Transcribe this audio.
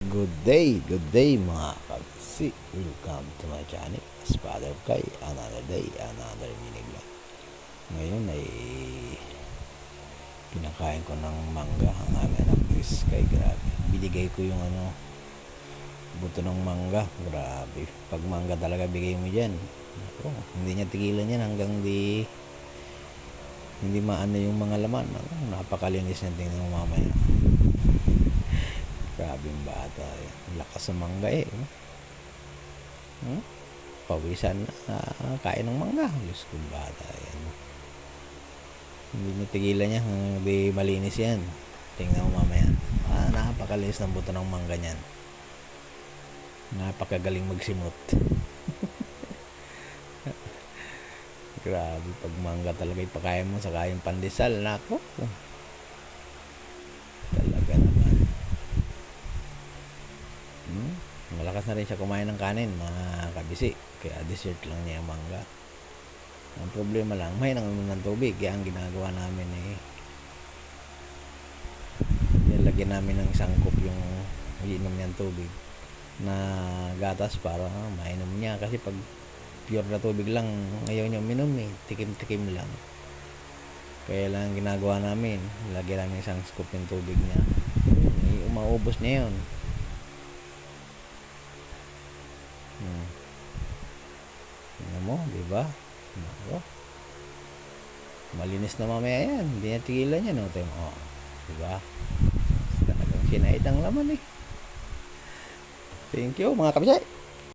Good day mga kapsi. Welcome to my channel. As Father Kai, another day, another mini vlog. Ngayon ay pinakain ko ng mangga ang aming anak Chris. Kay grabe. Binigay ko yung buto ng mangga. Grabe. Pag mangga talaga bigay mo dyan. Ako, hindi niya tigilan yan hanggang hindi maano yung mga laman. Napakalinis na tingnan mo mamaya. Grabing bata. Lakas ng mangga Pawisan na kain ng mangga. Diyos kong bata yan. Hindi natigilan niya. Hindi malinis yan. Tingnan mo mamaya. Napakalinis ng buto ng mangga niyan. Napakagaling magsimot. Grabe. Pag mangga talaga ipakain mo sa kain pandesal. Nako. Talaga naman. Malakas na rin siya kumain ng kanin, mga kabisi. Kaya dessert lang niya ang mangga. Ang problema lang, may nangunom ng tubig. Kaya ang ginagawa namin nilagyan namin ng sangkop yung iinom niyang tubig na gatas para mainom niya. Kasi pag pure na tubig lang, ayaw niya uminom tikim-tikim lang. Kaya lang ginagawa namin, lagyan namin isang scoop yung tubig niya. Maubos niya yun. Tingnan mo, diba? Malinis na mamaya yan. Hindi niya tigilan yan. Diba? Talagang sinait ang laman Thank you mga kabisay.